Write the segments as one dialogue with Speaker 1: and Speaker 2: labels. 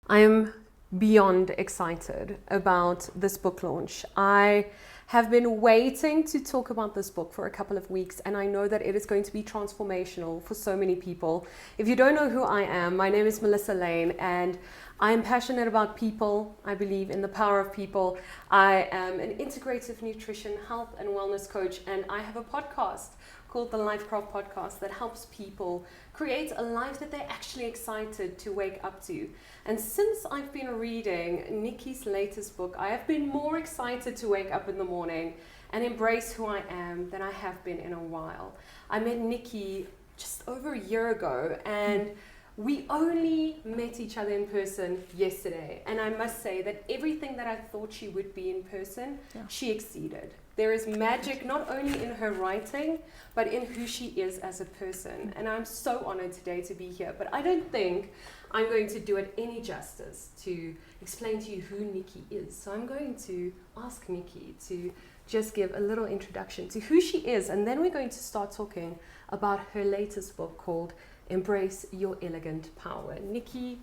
Speaker 1: I am beyond excited about this book launch. I have been waiting to talk about this book for a couple of weeks, and I know that it is going to be transformational for so many people. If you don't know who I am, my name is Melissa Lainn, and I am passionate about people. I believe in the power of people. I am an integrative nutrition, health, and wellness coach, and I have a podcast called the Lifecraft Podcast that helps people create a life that they're actually excited to wake up to. And since I've been reading Nikki's latest book, I have been more excited to wake up in the morning and embrace who I am than I have been in a while. I met Nikki just over a year ago, and we only met each other in person yesterday. And I must say that everything that I thought she would be in person, she exceeded. There is magic not only in her writing, but in who she is as a person. And I'm so honored today to be here. But I don't think I'm going to do it any justice to explain to you who Nikki is. So I'm going to ask Nikki to just give a little introduction to who she is. And then we're going to start talking about her latest book called Embrace Your Elegant Power. Nikki,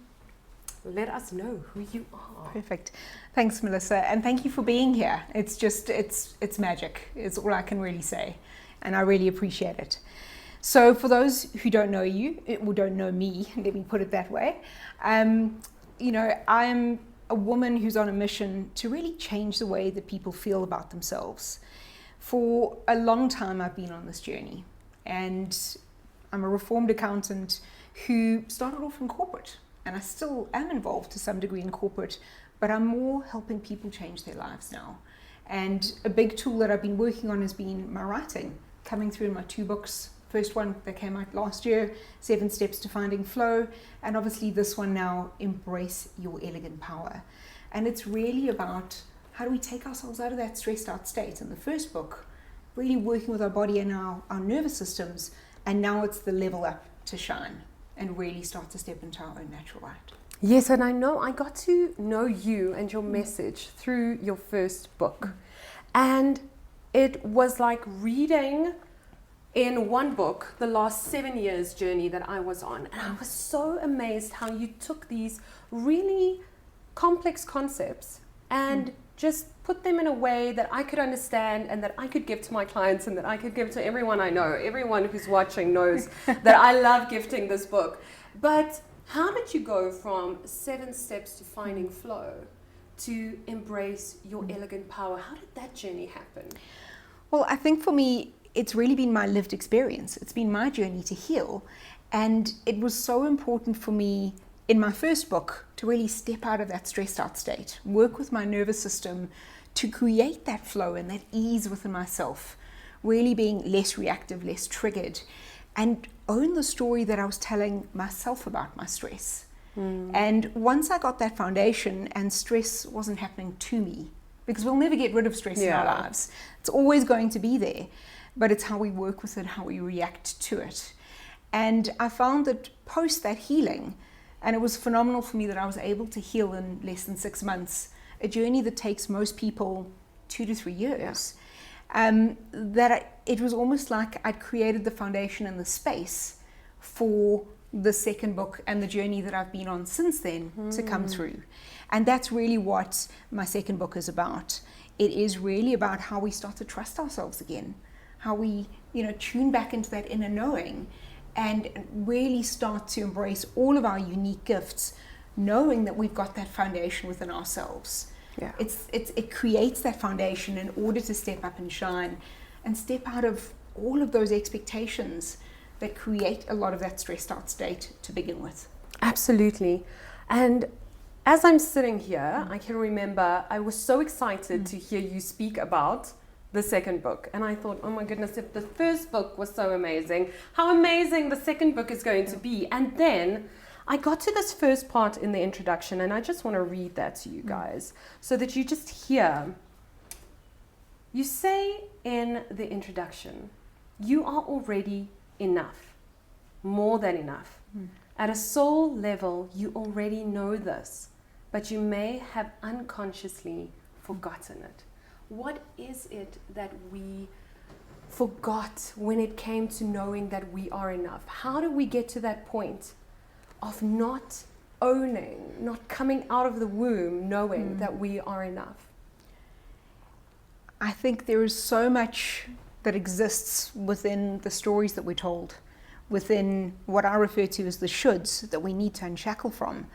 Speaker 1: let us know who you are.
Speaker 2: Perfect. Thanks, Melissa, and thank you for being here. It's just, it's magic. It's all I can really say, and I really appreciate it. So for those who don't know you, or don't know me, let me put it that way, I'm a woman who's on a mission to really change the way that people feel about themselves. For a long time, I've been on this journey, and I'm a reformed accountant who started off in corporate. And I still am involved to some degree in corporate, but I'm more helping people change their lives now. And a big tool that I've been working on has been my writing, coming through in my 2 books. First one that came out last year, 7 Steps to Finding Flow, and obviously this one now, Embrace Your Elegant Power. And it's really about how do we take ourselves out of that stressed out state. In the first book, really working with our body and our nervous systems, and now it's the level up to shine and really start to step into our own natural light.
Speaker 1: Yes, and I know I got to know you and your message through your first book. And it was like reading in one book the last 7 years journey that I was on. And I was so amazed how you took these really complex concepts and just put them in a way that I could understand and that I could give to my clients and that I could give to everyone I know. Everyone who's watching knows that I love gifting this book. But how did you go from 7 Steps to Finding Flow to Embrace Your Elegant Power? How did that journey happen?
Speaker 2: Well, I think for me, it's really been my lived experience. It's been my journey to heal. And it was so important for me in my first book to really step out of that stressed out state, work with my nervous system to create that flow and that ease within myself, really being less reactive, less triggered, and own the story that I was telling myself about my stress. And once I got that foundation and stress wasn't happening to me, because we'll never get rid of stress in our lives. It's always going to be there, but it's how we work with it, how we react to it. And I found that post that healing, and it was phenomenal for me that I was able to heal in less than 6 months, a journey that takes most people 2 to 3 years. It was almost like I'd created the foundation and the space for the second book and the journey that I've been on since then to come through. And that's really what my second book is about. It is really about how we start to trust ourselves again, how we, tune back into that inner knowing and really start to embrace all of our unique gifts, knowing that we've got that foundation within ourselves. It creates that foundation in order to step up and shine and step out of all of those expectations that create a lot of that stressed out state to begin with.
Speaker 1: Absolutely. And as I'm sitting here, I can remember I was so excited to hear you speak about the second book. And I thought, oh my goodness, if the first book was so amazing, how amazing the second book is going to be. And then I got to this first part in the introduction, and I just want to read that to you guys so that you just hear. You say in the introduction, you are already enough, more than enough. At a soul level, you already know this, but you may have unconsciously forgotten it. What is it that we forgot when it came to knowing that we are enough? How do we get to that point of not owning, not coming out of the womb knowing that we are enough?
Speaker 2: I think there is so much that exists within the stories that we're told, within what I refer to as the shoulds that we need to unshackle from,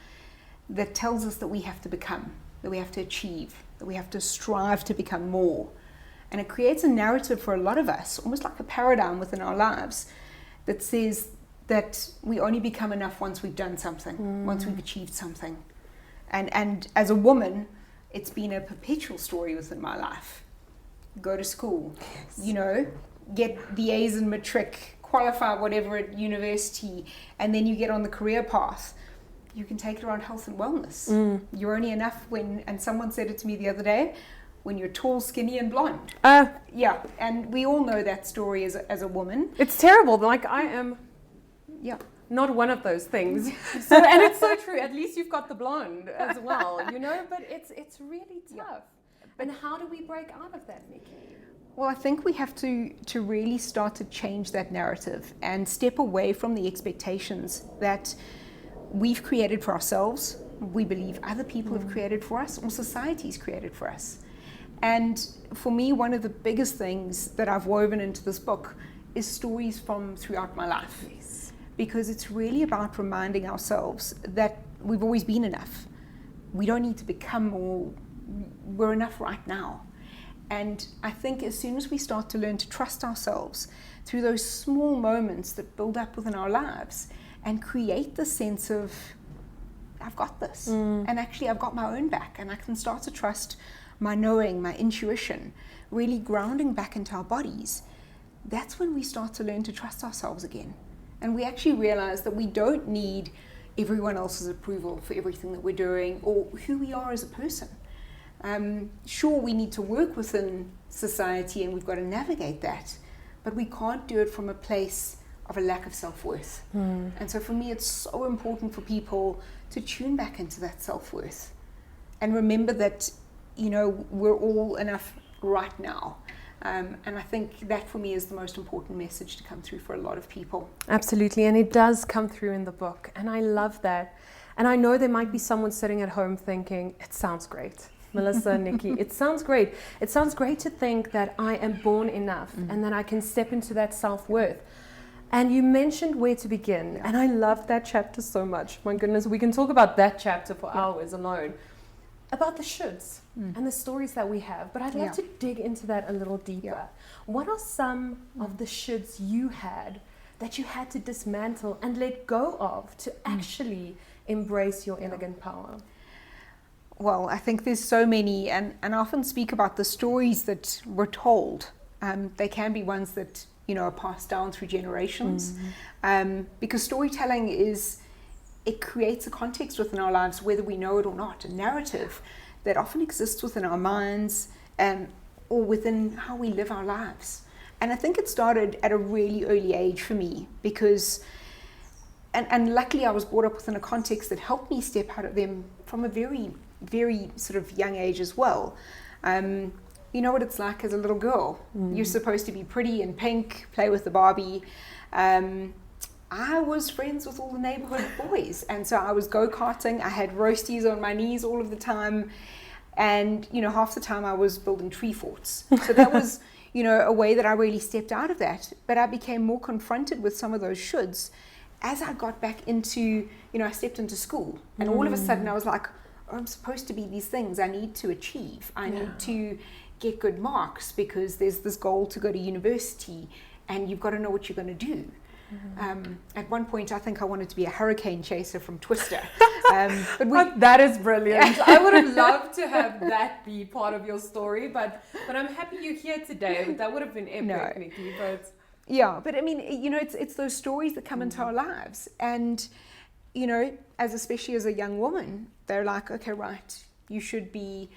Speaker 2: that tells us that we have to become, that we have to achieve, that we have to strive to become more. And it creates a narrative for a lot of us, almost like a paradigm within our lives, that says that we only become enough once we've done something, once we've achieved something. And as a woman, it's been a perpetual story within my life. Go to school, get the A's in matric, qualify whatever at university, and then you get on the career path. You can take it around health and wellness. You're only enough and someone said it to me the other day, when you're tall, skinny, and blonde. Yeah, and we all know that story as a woman.
Speaker 1: It's terrible. Like, I am not one of those things. And it's so true. At least you've got the blonde as well, but it's really tough. And how do we break out of that, Nikki?
Speaker 2: Well, I think we have to really start to change that narrative and step away from the expectations that we've created for ourselves, we believe other people have created for us, or society's created for us. And for me, one of the biggest things that I've woven into this book is stories from throughout my life.
Speaker 1: Yes.
Speaker 2: Because it's really about reminding ourselves that we've always been enough. We don't need to become more. We're enough right now. And I think as soon as we start to learn to trust ourselves through those small moments that build up within our lives and create the sense of, I've got this, and actually I've got my own back, and I can start to trust my knowing, my intuition, really grounding back into our bodies, that's when we start to learn to trust ourselves again. And we actually realize that we don't need everyone else's approval for everything that we're doing or who we are as a person. Sure, we need to work within society and we've got to navigate that, but we can't do it from a place of a lack of self-worth. And so for me, it's so important for people to tune back into that self-worth and remember that, we're all enough right now. And I think that for me is the most important message to come through for a lot of people.
Speaker 1: Absolutely, and it does come through in the book, and I love that. And I know there might be someone sitting at home thinking, it sounds great. Melissa, Nikki, it sounds great. It sounds great to think that I am born enough and that I can step into that self-worth. And you mentioned where to begin, and I love that chapter so much. My goodness, we can talk about that chapter for hours alone. About the shoulds and the stories that we have, but I'd love to dig into that a little deeper. What are some of the shoulds you had that you had to dismantle and let go of to actually embrace your elegant power?
Speaker 2: Well, I think there's so many, and I often speak about the stories that were told. They can be ones that are passed down through generations, because storytelling it creates a context within our lives, whether we know it or not, a narrative that often exists within our minds or within how we live our lives. And I think it started at a really early age for me because, and luckily I was brought up within a context that helped me step out of them from a very, very sort of young age as well. You know what it's like as a little girl. You're supposed to be pretty and pink, play with the Barbie. I was friends with all the neighborhood boys, and so I was go-karting. I had roasties on my knees all of the time, and half the time I was building tree forts. So that was a way that I really stepped out of that. But I became more confronted with some of those shoulds as I got back into, I stepped into school, and all of a sudden I was like, oh, I'm supposed to be these things. I need to achieve. I need to get good marks because there's this goal to go to university, and you've got to know what you're going to do. At one point, I think I wanted to be a hurricane chaser from Twister. But
Speaker 1: that is brilliant. I would have loved to have that be part of your story, but I'm happy you're here today. That would have been epic, Nikki. But
Speaker 2: yeah, but I mean, it's those stories that come into our lives, and especially as a young woman, they're like, okay, right, you should be,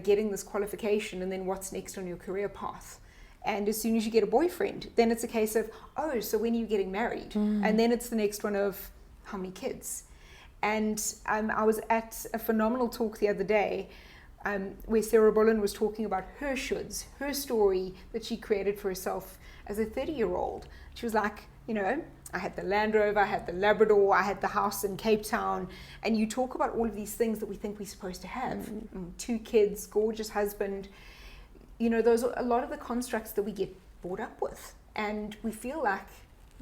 Speaker 2: getting this qualification, and then what's next on your career path? And as soon as you get a boyfriend, then it's a case of, oh, so when are you getting married? And then it's the next one of, how many kids? And I was at a phenomenal talk the other day where Sarah Bullen was talking about her shoulds, her story that she created for herself as a 30-year-old. She was like, I had the Land Rover, I had the Labrador, I had the house in Cape Town. And you talk about all of these things that we think we're supposed to have. 2 kids, gorgeous husband. You know, those are a lot of the constructs that we get brought up with. And we feel like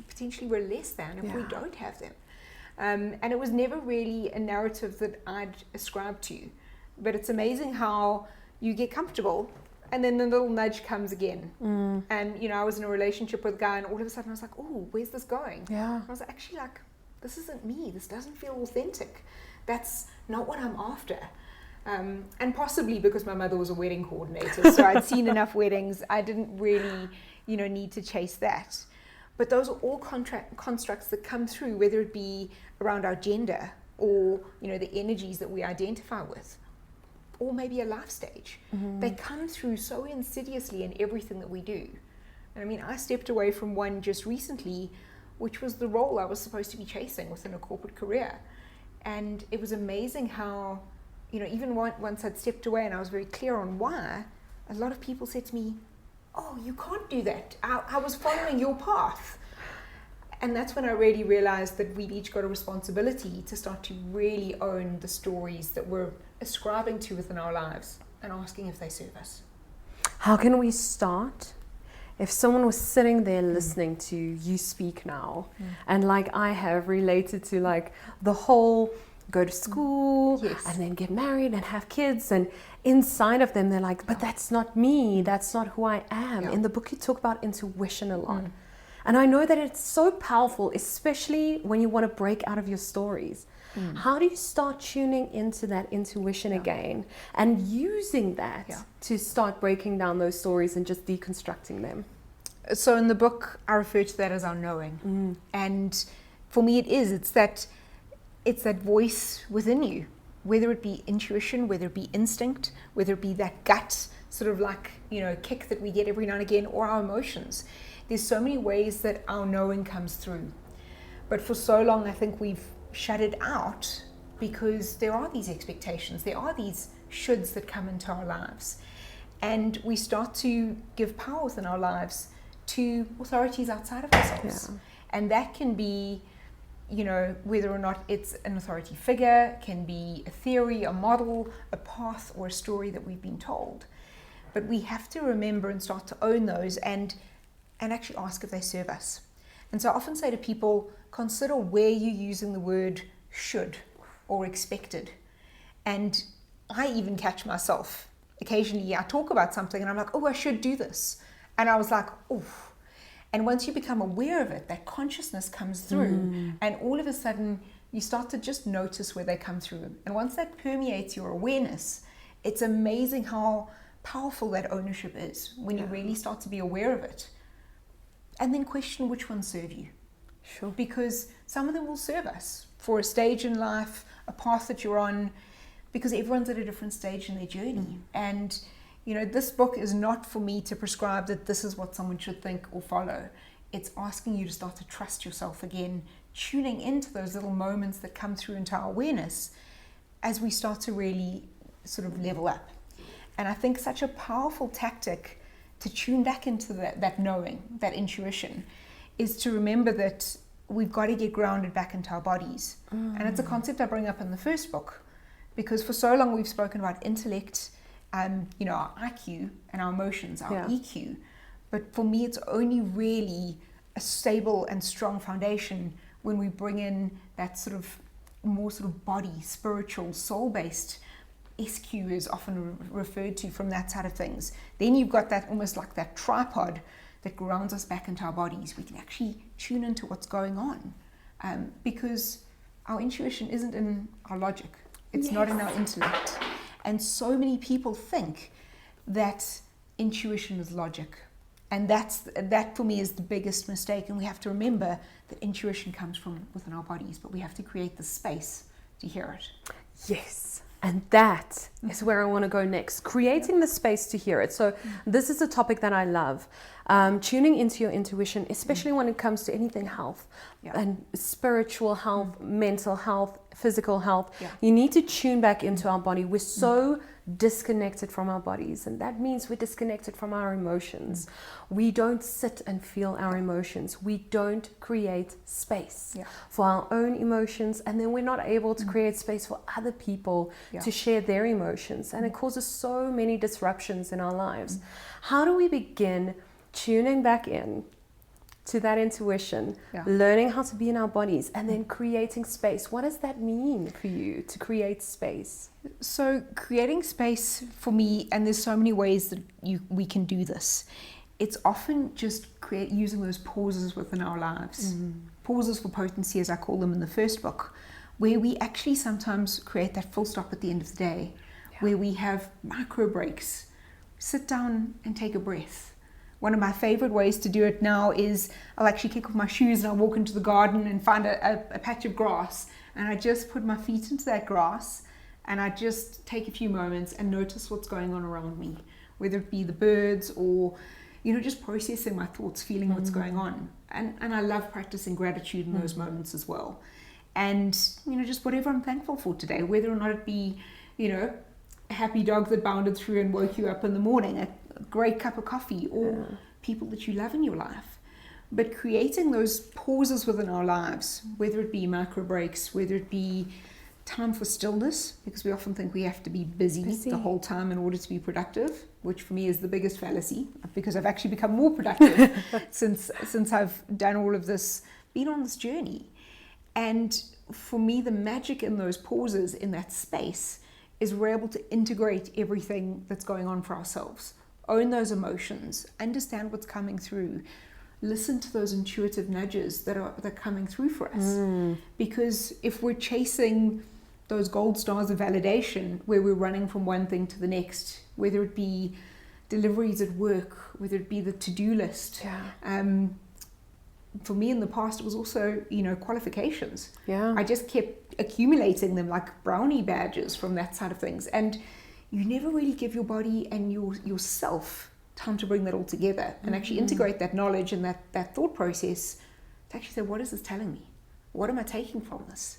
Speaker 2: potentially we're less than if we don't have them. And it was never really a narrative that I'd ascribed to. But it's amazing how you get comfortable and then the little nudge comes again. And, you know, I was in a relationship with a guy and all of a sudden I was like, oh, where's this going?
Speaker 1: Yeah.
Speaker 2: I was actually like, this isn't me. This doesn't feel authentic. That's not what I'm after. And possibly because my mother was a wedding coordinator, so I'd seen enough weddings. I didn't really, you know, need to chase that. But those are all constructs that come through, whether it be around our gender or, you know, the energies that we identify with, or maybe a life stage. They come through so insidiously in everything that we do. And I mean, I stepped away from one just recently, which was the role I was supposed to be chasing within a corporate career. And it was amazing how, you know, even once I'd stepped away and I was very clear on why, a lot of people said to me, oh, you can't do that. I was following your path. And that's when I really realized that we've each got a responsibility to start to really own the stories that we're ascribing to within our lives and asking if they serve us.
Speaker 1: How can we start? If someone was sitting there listening to you speak now, and like I have related to like the whole go to school and then get married and have kids, and inside of them they're like, but that's not me, that's not who I am. In the book you talk about intuition a lot. And I know that it's so powerful, especially when you want to break out of your stories. How do you start tuning into that intuition again and using that to start breaking down those stories and just deconstructing them?
Speaker 2: So in the book, I refer to that as our knowing. And for me, it's that voice within you, whether it be intuition, whether it be instinct, whether it be that gut sort of like, you know, kick that we get every now and again, or our emotions. There's so many ways that our knowing comes through. But for so long, I think we've shut it out because there are these expectations, there are these shoulds that come into our lives. And we start to give power within our lives to authorities outside of ourselves. And that can be, you know, whether or not it's an authority figure, can be a theory, a model, a path, or a story that we've been told. But we have to remember and start to own those and actually ask if they serve us. And so I often say to people, consider where you're using the word should or expected. And I even catch myself. Occasionally I talk about something and I'm like, oh, I should do this. And I was like, oh. And once you become aware of it, that consciousness comes through. And all of a sudden you start to just notice where they come through. And once that permeates your awareness, it's amazing how powerful that ownership is when you really start to be aware of it. And then question which ones serve you.
Speaker 1: Sure.
Speaker 2: Because some of them will serve us for a stage in life, a path that you're on, because everyone's at a different stage in their journey. And, you know, this book is not for me to prescribe that this is what someone should think or follow. It's asking you to start to trust yourself again, tuning into those little moments that come through into our awareness as we start to really sort of level up. And I think such a powerful tactic to tune back into that knowing, that intuition, is to remember that we've got to get grounded back into our bodies. And it's a concept I bring up in the first book, because for so long we've spoken about intellect, you know, our IQ and our emotions, our EQ. But for me, it's only really a stable and strong foundation when we bring in that sort of more sort of body, spiritual, soul-based SQ is often referred to from that side of things. Then you've got that almost like that tripod that grounds us back into our bodies. We can actually tune into what's going on because our intuition isn't in our logic. It's not in our intellect. And so many people think that intuition is logic. And that for me is the biggest mistake. And we have to remember that intuition comes from within our bodies, but we have to create the space to hear it.
Speaker 1: Yes. And that is where I want to go next, creating the space to hear it. So this is a topic that I love, tuning into your intuition, especially when it comes to anything health and spiritual health, mental health, physical health. You need to tune back into our body. We're so disconnected from our bodies, and that means we're disconnected from our emotions. We don't sit and feel our emotions. We don't create space for our own emotions, and then we're not able to create space for other people to share their emotions, and it causes so many disruptions in our lives. How do we begin tuning back in to that intuition, learning how to be in our bodies, and then creating space? What does that mean for you to create space?
Speaker 2: So creating space for me, and there's so many ways that we can do this. It's often just using those pauses within our lives. Pauses for potency, as I call them in the first book, where we actually sometimes create that full stop at the end of the day, where we have micro breaks. Sit down and take a breath. One of my favorite ways to do it now is I'll actually kick off my shoes and I'll walk into the garden and find a patch of grass, and I just put my feet into that grass and I just take a few moments and notice what's going on around me, whether it be the birds or, just processing my thoughts, feeling what's going on. And I love practicing gratitude in those moments as well. And, just whatever I'm thankful for today, whether or not it be, a happy dog that bounded through and woke you up in the morning, a great cup of coffee, or people that you love in your life. But creating those pauses within our lives, whether it be micro breaks, whether it be time for stillness, because we often think we have to be busy the whole time in order to be productive, which for me is the biggest fallacy, because I've actually become more productive since I've done all of this, been on this journey. And for me, the magic in those pauses, in that space, is we're able to integrate everything that's going on for ourselves. Own those emotions, understand what's coming through, listen to those intuitive nudges that are coming through for us. Because if we're chasing those gold stars of validation, where we're running from one thing to the next, whether it be deliveries at work, whether it be the to-do list, for me in the past it was also qualifications. I just kept accumulating them like brownie badges from that side of things, and you never really give your body and yourself time to bring that all together and actually integrate that knowledge and that thought process to actually say, what is this telling me? What am I taking from this?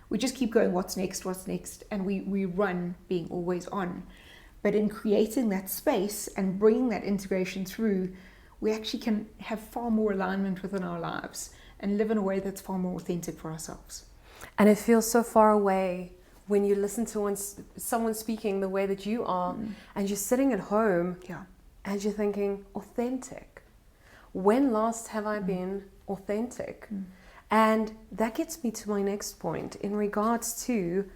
Speaker 2: We just keep going, what's next, and we run being always on. But in creating that space and bringing that integration through, we actually can have far more alignment within our lives and live in a way that's far more authentic for ourselves.
Speaker 1: And it feels so far away when you listen to someone speaking the way that you are, and you're sitting at home and you're thinking, authentic. When last have I been authentic? And that gets me to my next point in regards to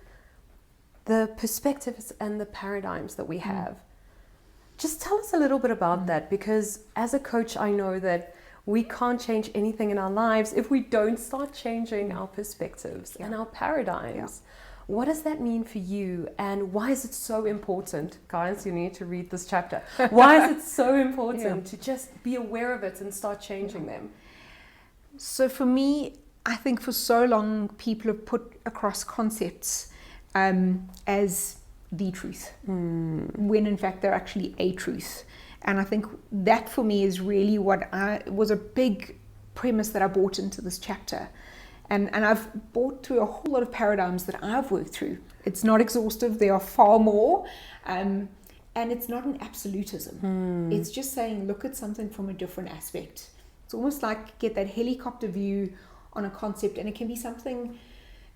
Speaker 1: the perspectives and the paradigms that we have. Just tell us a little bit about that, because as a coach, I know that we can't change anything in our lives if we don't start changing our perspectives and our paradigms. What does that mean for you, and why is it so important? Guys, you need to read this chapter. Why is it so important to just be aware of it and start changing them?
Speaker 2: So for me, I think for so long people have put across concepts as the truth, when in fact they're actually a truth. And I think that for me is really what was a big premise that I brought into this chapter. And I've brought through a whole lot of paradigms that I've worked through. It's not exhaustive, there are far more. And it's not an absolutism. It's just saying, look at something from a different aspect. It's almost like get that helicopter view on a concept, and it can be something,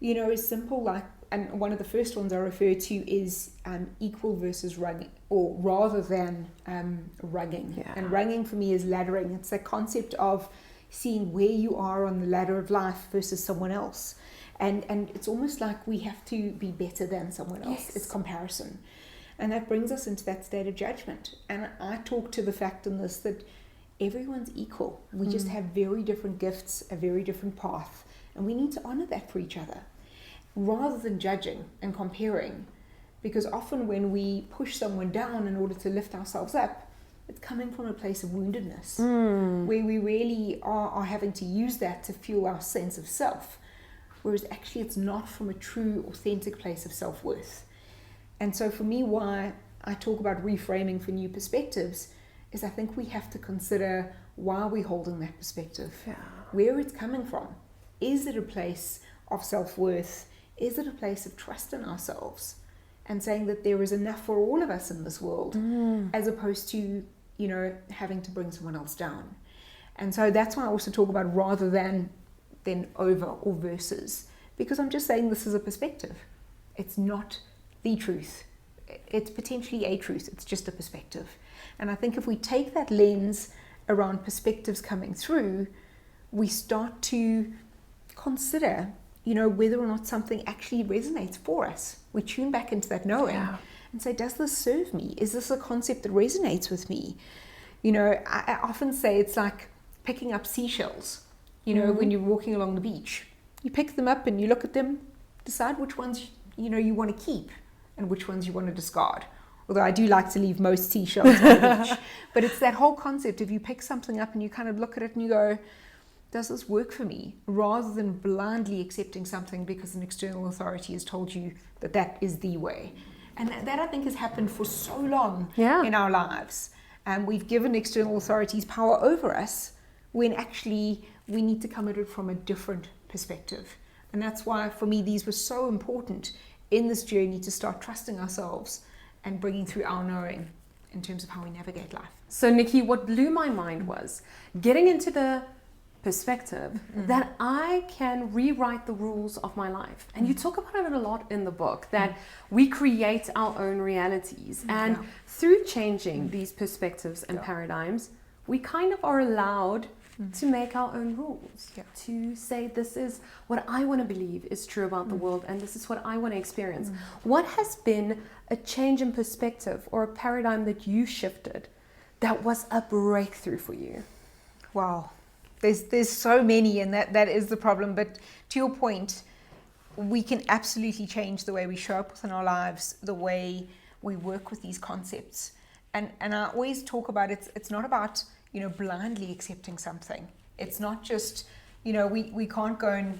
Speaker 2: as simple like, and one of the first ones I refer to is equal versus rugging, or rather than rugging. And rugging for me is laddering. It's the concept of seeing where you are on the ladder of life versus someone else. And it's almost like we have to be better than someone else. It's comparison. And that brings us into that state of judgment. And I talk to the fact in this that everyone's equal. We just have very different gifts, a very different path. And we need to honor that for each other, rather than judging and comparing. Because often when we push someone down in order to lift ourselves up, it's coming from a place of woundedness, where we really are having to use that to fuel our sense of self, whereas actually it's not from a true, authentic place of self-worth. And so for me, why I talk about reframing for new perspectives is I think we have to consider why we're holding that perspective, where it's coming from. Is it a place of self-worth? Is it a place of trust in ourselves? and saying that there is enough for all of us in this world, as opposed to, having to bring someone else down. And so that's why I also talk about rather than over or versus, because I'm just saying this is a perspective. It's not the truth. It's potentially a truth. It's just a perspective. And I think if we take that lens around perspectives coming through, we start to consider, whether or not something actually resonates for us. We tune back into that knowing and say, does this serve me? Is this a concept that resonates with me? I often say it's like picking up seashells, when you're walking along the beach. You pick them up and you look at them, decide which ones, you want to keep and which ones you want to discard. Although I do like to leave most seashells on the beach. But it's that whole concept of you pick something up and you kind of look at it and you go, does this work for me? Rather than blindly accepting something because an external authority has told you that is the way. And that I think has happened for so long in our lives. We've given external authorities power over us when actually we need to come at it from a different perspective. And that's why for me these were so important in this journey to start trusting ourselves and bringing through our knowing in terms of how we navigate life.
Speaker 1: So Nikki, what blew my mind was getting into the perspective that I can rewrite the rules of my life. And you talk about it a lot in the book, that we create our own realities. And through changing these perspectives and paradigms, we kind of are allowed to make our own rules, to say this is what I want to believe is true about the world and this is what I want to experience. What has been a change in perspective or a paradigm that you shifted that was a breakthrough for you?
Speaker 2: Wow. There's so many, and that is the problem. But to your point, we can absolutely change the way we show up within our lives, the way we work with these concepts. And I always talk about it's not about, blindly accepting something. It's not just, we can't go and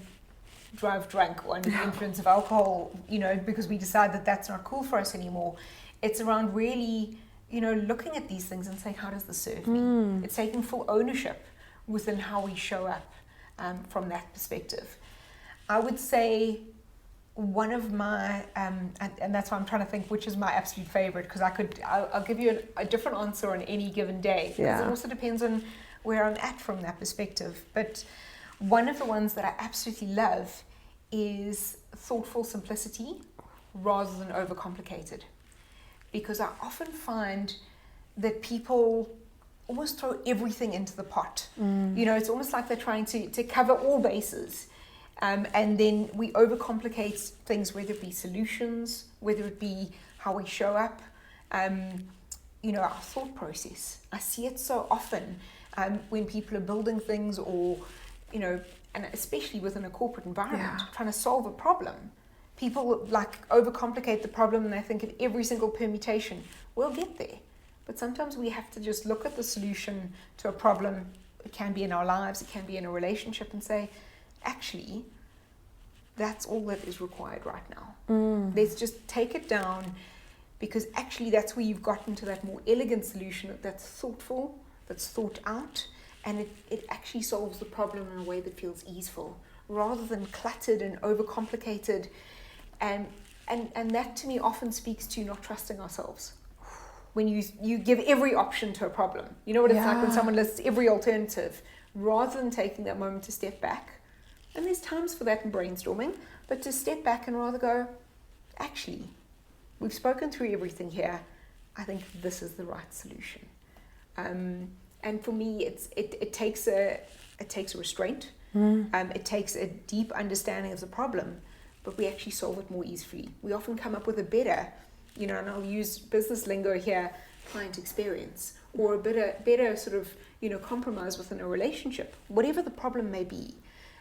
Speaker 2: drive drunk or under the influence of alcohol, because we decide that that's not cool for us anymore. It's around really, looking at these things and saying, how does this serve me? It's taking full ownership within how we show up from that perspective. I would say one of my, and that's why I'm trying to think which is my absolute favorite, because I'll give you a different answer on any given day. Because it also depends on where I'm at from that perspective. But one of the ones that I absolutely love is thoughtful simplicity rather than overcomplicated. Because I often find that people almost throw everything into the pot. It's almost like they're trying to cover all bases. And then we overcomplicate things, whether it be solutions, whether it be how we show up, our thought process. I see it so often when people are building things or, and especially within a corporate environment, trying to solve a problem. People overcomplicate the problem and they think of every single permutation. We'll get there. But sometimes we have to just look at the solution to a problem. It can be in our lives, it can be in a relationship, and say, actually, that's all that is required right now. Let's just take it down, because actually that's where you've gotten to that more elegant solution that's thoughtful, that's thought out, and it actually solves the problem in a way that feels easeful, rather than cluttered and overcomplicated. And that to me often speaks to not trusting ourselves. When you give every option to a problem. You know what it's like when someone lists every alternative, rather than taking that moment to step back. And there's times for that in brainstorming, but to step back and rather go, actually, we've spoken through everything here. I think this is the right solution. And for me, it takes a restraint. It takes a deep understanding of the problem, but we actually solve it more easily. We often come up with a better, and I'll use business lingo here, client experience, or a better sort of, compromise within a relationship, whatever the problem may be.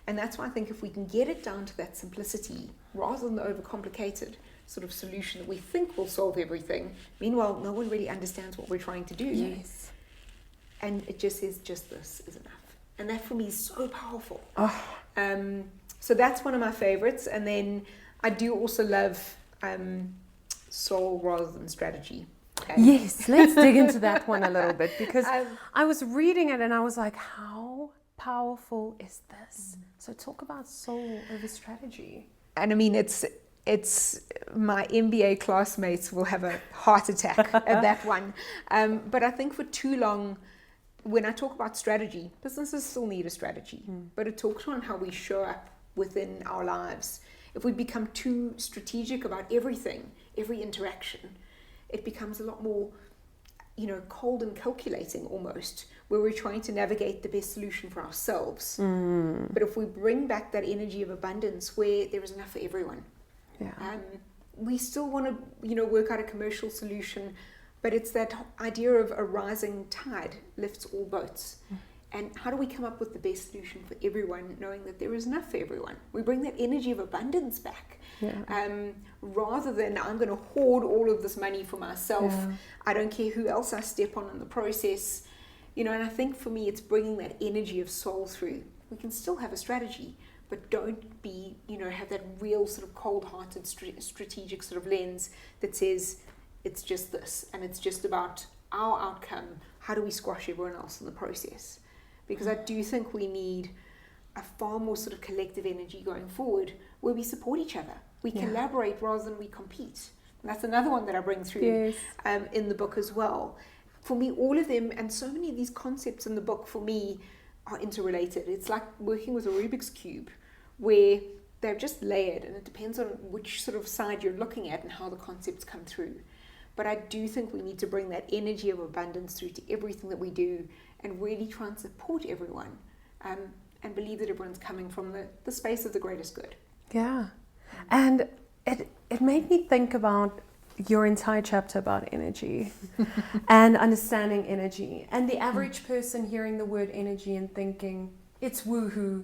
Speaker 2: And that's why I think if we can get it down to that simplicity, rather than the overcomplicated sort of solution that we think will solve everything, meanwhile, no one really understands what we're trying to do.
Speaker 1: Yes.
Speaker 2: And it just says, just this is enough. And that for me is so powerful. So that's one of my favorites. And then I do also love soul rather than strategy.
Speaker 1: Yes, let's dig into that one a little bit, because I was reading it and I was like, how powerful is this? So talk about soul over strategy.
Speaker 2: And I mean, it's it's my MBA classmates will have a heart attack at that one. But I think for too long, when I talk about strategy, businesses still need a strategy, but it talks on how we show up within our lives. If we become too strategic about everything, every interaction, it becomes a lot more, cold and calculating almost, where we're trying to navigate the best solution for ourselves. But if we bring back that energy of abundance where there is enough for everyone, we still want to, work out a commercial solution, but it's that idea of a rising tide lifts all boats. And how do we come up with the best solution for everyone, knowing that there is enough for everyone? We bring that energy of abundance back, rather than I'm going to hoard all of this money for myself. I don't care who else I step on in the process. And I think for me, it's bringing that energy of soul through. We can still have a strategy, but don't be, have that real sort of cold-hearted, strategic sort of lens that says it's just this, and it's just about our outcome. How do we squash everyone else in the process? Because I do think we need a far more sort of collective energy going forward where we support each other. We collaborate rather than we compete. And that's another one that I bring through in the book as well. For me, all of them, and so many of these concepts in the book for me are interrelated. It's like working with a Rubik's Cube where they're just layered, and it depends on which sort of side you're looking at and how the concepts come through. But I do think we need to bring that energy of abundance through to everything that we do and really try and support everyone, and believe that everyone's coming from the space of the greatest good.
Speaker 1: Yeah. And it made me think about your entire chapter about energy and understanding energy. And the average person hearing the word energy and thinking, it's woohoo,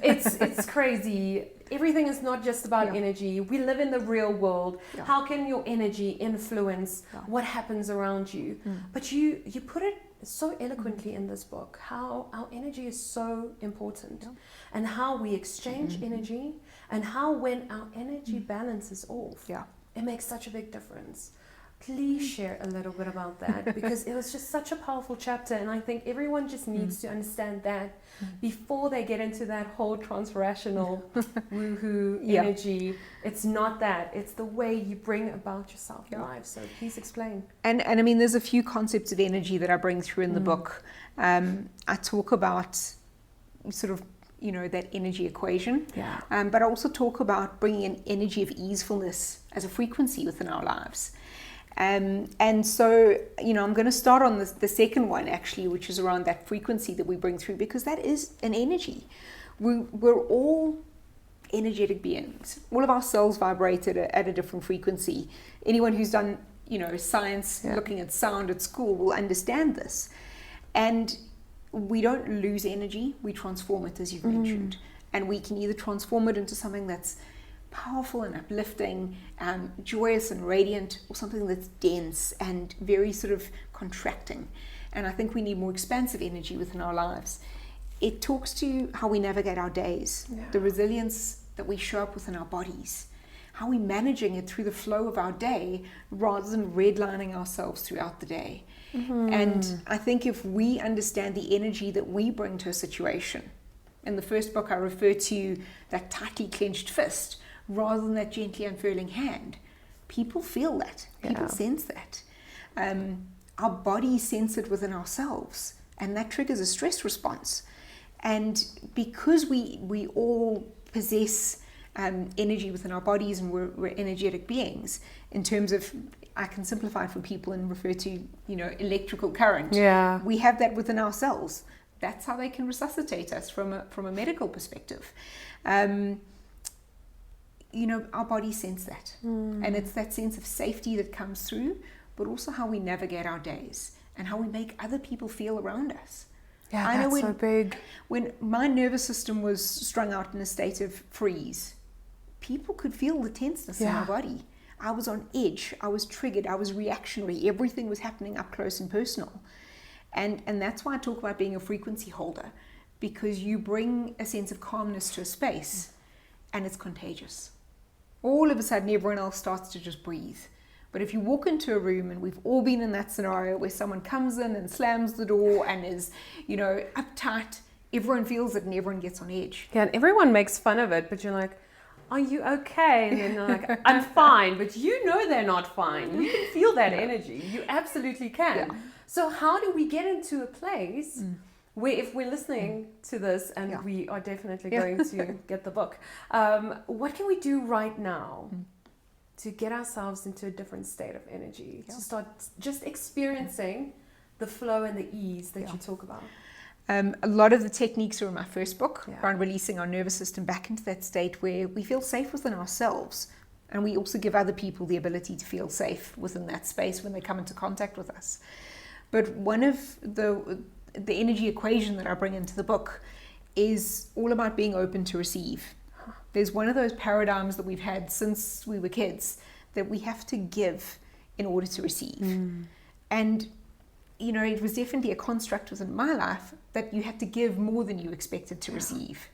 Speaker 1: it's crazy. Everything is not just about energy. We live in the real world. How can your energy influence what happens around you? But you put it so eloquently in this book, how our energy is so important, and how we exchange energy, and how when our energy balance is off, it makes such a big difference. Please share a little bit about that, because it was just such a powerful chapter, and I think everyone just needs to understand that before they get into that whole transrational woohoo energy. It's not that. It's the way you bring about yourself in life. So please explain.
Speaker 2: And I mean, there's a few concepts of energy that I bring through in the book. I talk about sort of, that energy equation. But I also talk about bringing an energy of easefulness as a frequency within our lives. And so, I'm going to start on the second one, actually, which is around that frequency that we bring through, because that is an energy. We're all energetic beings. All of our cells vibrate at a different frequency. Anyone who's done, science, looking at sound at school will understand this. And we don't lose energy, we transform it, as you've mentioned. And we can either transform it into something that's powerful and uplifting, joyous and radiant, or something that's dense and very sort of contracting. And I think we need more expansive energy within our lives. It talks to how we navigate our days, the resilience that we show up within our bodies, how we're managing it through the flow of our day rather than redlining ourselves throughout the day. And I think if we understand the energy that we bring to a situation, in the first book I refer to that tightly clenched fist rather than that gently unfurling hand. People feel that. People sense that. Our bodies sense it within ourselves, and that triggers a stress response. And because we all possess energy within our bodies, and we're energetic beings, in terms of, I can simplify it for people and refer to, electrical current. We have that within ourselves. That's how they can resuscitate us from a medical perspective. Our bodies sense that. And it's that sense of safety that comes through, but also how we navigate our days and how we make other people feel around us.
Speaker 1: I know that's so big.
Speaker 2: When my nervous system was strung out in a state of freeze, people could feel the tenseness in my body. I was on edge. I was triggered. I was reactionary. Everything was happening up close and personal. And that's why I talk about being a frequency holder, because you bring a sense of calmness to a space, and it's contagious. All of a sudden, everyone else starts to just breathe. But if you walk into a room, and we've all been in that scenario where someone comes in and slams the door and is, uptight, everyone feels it and everyone gets on edge.
Speaker 1: Yeah, and everyone makes fun of it, but you're like, are you okay? And then they're like, I'm fine, but you know they're not fine. You can feel that energy. You absolutely can.
Speaker 2: Yeah.
Speaker 1: So how do we get into a place where, if we're listening to this, and we are definitely going to get the book, what can we do right now to get ourselves into a different state of energy, to start just experiencing the flow and the ease that you talk about?
Speaker 2: A lot of the techniques are in my first book around releasing our nervous system back into that state where we feel safe within ourselves, and we also give other people the ability to feel safe within that space when they come into contact with us. But one of the energy equation that I bring into the book is all about being open to receive. There's one of those paradigms that we've had since we were kids, that we have to give in order to receive. And you know, it was definitely a construct within my life that you had to give more than you expected to receive.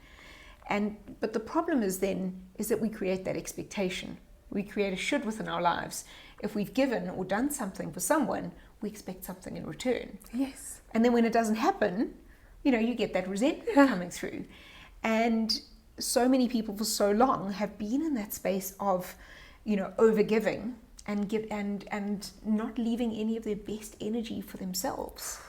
Speaker 2: But the problem is that we create that expectation. We create a should within our lives. If we've given or done something for someone, we expect something in return.
Speaker 1: Yes.
Speaker 2: And then when it doesn't happen, you know, you get that resentment coming through. And so many people for so long have been in that space of, you know, overgiving and not leaving any of their best energy for themselves.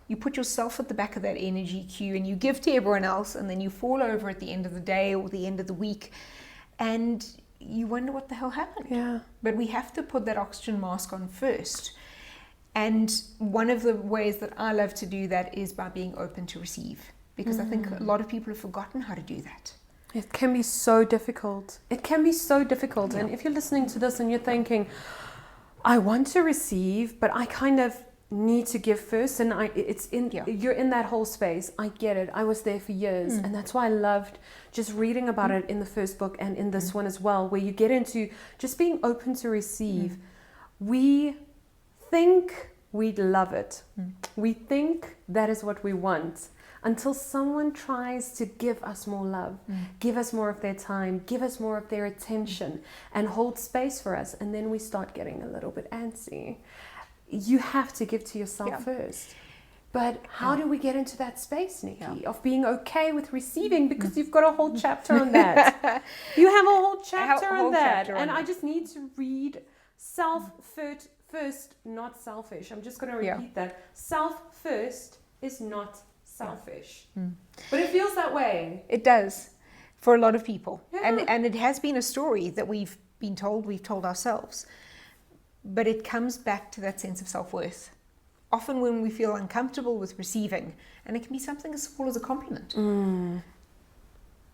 Speaker 2: You put yourself at the back of that energy queue and you give to everyone else, and then you fall over at the end of the day or the end of the week, and you wonder what the hell happened.
Speaker 1: Yeah.
Speaker 2: But we have to put that oxygen mask on first. And one of the ways that I love to do that is by being open to receive, because I think a lot of people have forgotten how to do that.
Speaker 1: It can be so difficult. It can be so difficult. And if you're listening to this and you're thinking, I want to receive, but I kind of need to give first, and you're in that whole space. I get it. I was there for years, and that's why I loved just reading about it in the first book and in this one as well, where you get into just being open to receive. We think we'd love it. We think that is what we want, until someone tries to give us more love, give us more of their time, give us more of their attention, and hold space for us. And then we start getting a little bit antsy. You have to give to yourself first. But how do we get into that space, Nikki, of being okay with receiving? Because you've got a whole chapter on that. You have a whole chapter on that. And I just need to read self first, not selfish. I'm just going to repeat that. Self first is not selfish. But it feels that way.
Speaker 2: It does for a lot of people. And it has been a story that we've told ourselves. But it comes back to that sense of self-worth. Often when we feel uncomfortable with receiving, and it can be something as small as a compliment,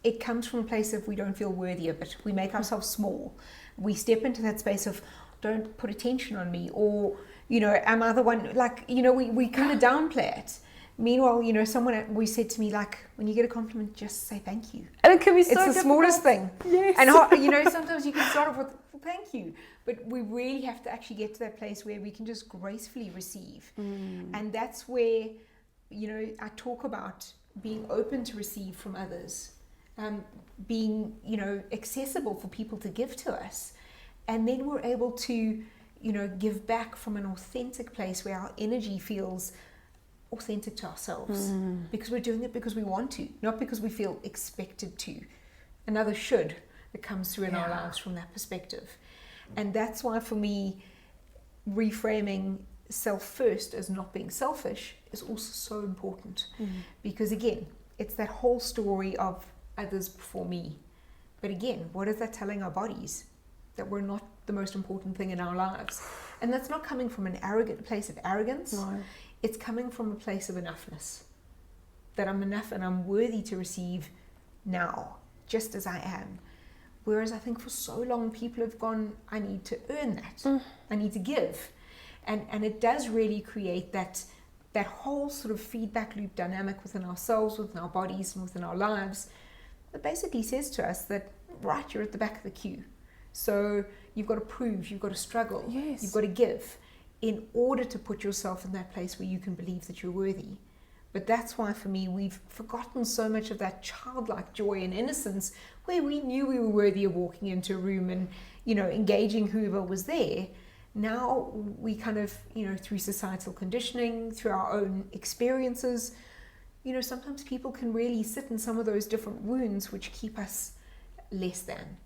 Speaker 2: it comes from a place of we don't feel worthy of it. We make ourselves small. We step into that space of don't put attention on me, or, you know, am I the one, like, you know, we kind of downplay it. Meanwhile, you know, we said to me, like, when you get a compliment, just say thank you.
Speaker 1: And it can be so
Speaker 2: difficult. It's the smallest thing.
Speaker 1: Yes.
Speaker 2: And, you know, sometimes you can start off with, well, thank you. But we really have to actually get to that place where we can just gracefully receive. And that's where, you know, I talk about being open to receive from others, being, you know, accessible for people to give to us. And then we're able to, you know, give back from an authentic place where our energy feels authentic to ourselves, because we're doing it because we want to, not because we feel expected to. Another should that comes through in our lives from that perspective. And that's why, for me, reframing self first as not being selfish is also so important. Because again, it's that whole story of others before me. But again, what is that telling our bodies? That we're not the most important thing in our lives. And that's not coming from an arrogant place of arrogance.
Speaker 1: No.
Speaker 2: It's coming from a place of enoughness. That I'm enough and I'm worthy to receive now, just as I am. Whereas I think for so long people have gone, I need to earn that. I need to give. And it does really create that whole sort of feedback loop dynamic within ourselves, within our bodies, and within our lives, that basically says to us that, right, you're at the back of the queue. So you've got to prove, you've got to struggle, you've got to give in order to put yourself in that place where you can believe that you're worthy. But that's why, for me, we've forgotten so much of that childlike joy and innocence where we knew we were worthy of walking into a room and, you know, engaging whoever was there. Now we kind of, you know, through societal conditioning, through our own experiences, you know, sometimes people can really sit in some of those different wounds which keep us less than.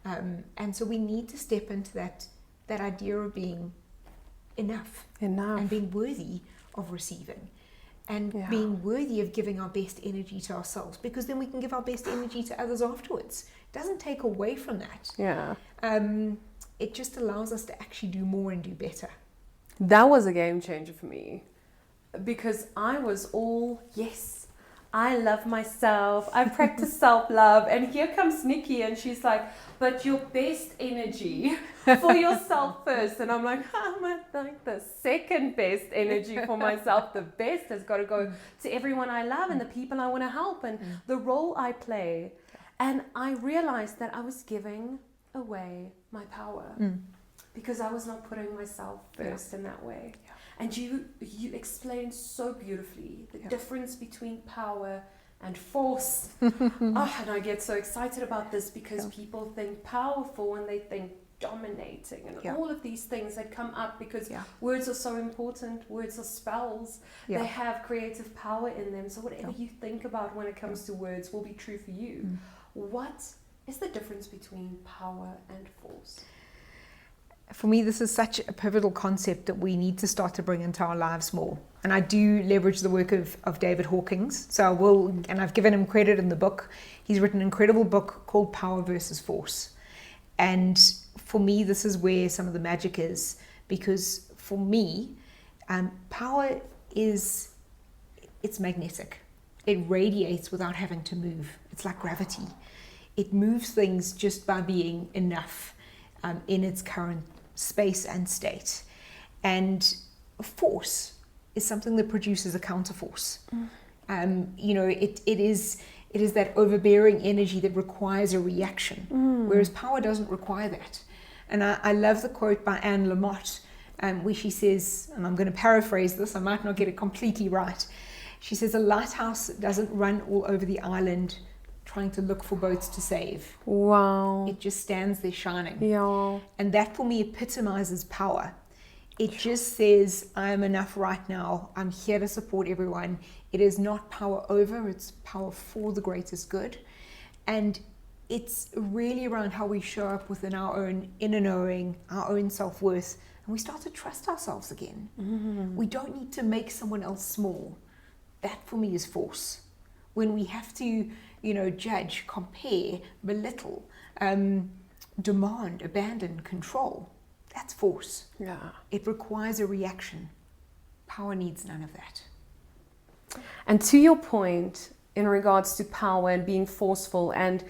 Speaker 2: And so we need to step into that idea of being enough and being worthy of receiving, and being worthy of giving our best energy to ourselves, because then we can give our best energy to others afterwards. It doesn't take away from that. It just allows us to actually do more and do better.
Speaker 1: That was a game changer for me, because I was all, yes, I love myself, I practice self-love, and here comes Nikki and she's like, but your best energy for yourself first. And I'm like, I'm at like the second best energy for myself. The best has got to go to everyone I love and the people I want to help and the role I play. And I realized that I was giving away my power because I was not putting myself first in that way. And you explained so beautifully the difference between power and force. And I get so excited about this because people think powerful and they think dominating and all of these things that come up because words are so important. Words are spells. They have creative power in them. So whatever you think about when it comes to words will be true for you. What is the difference between power and force?
Speaker 2: For me, this is such a pivotal concept that we need to start to bring into our lives more. And I do leverage the work of David Hawkins. So I will, and I've given him credit in the book. He's written an incredible book called Power versus Force. And for me, this is where some of the magic is, because for me, power it's magnetic. It radiates without having to move. It's like gravity. It moves things just by being enough in its current space and state. And force is something that produces a counterforce. It is that overbearing energy that requires a reaction, whereas power doesn't require that. And I love the quote by Anne Lamott, where she says, and I'm going to paraphrase this, I might not get it completely right. She says, a lighthouse doesn't run all over the island trying to look for boats to save.
Speaker 1: Wow.
Speaker 2: It just stands there shining.
Speaker 1: Yeah.
Speaker 2: And that for me epitomizes power. It just says, I am enough right now. I'm here to support everyone. It is not power over, it's power for the greatest good. And it's really around how we show up within our own inner knowing, our own self-worth, and we start to trust ourselves again. We don't need to make someone else small. That for me is force. When we have to, judge, compare, belittle, demand, abandon, control, that's force.
Speaker 1: Yeah.
Speaker 2: It requires a reaction. Power needs none of that.
Speaker 1: And to your point, in regards to power and being forceful and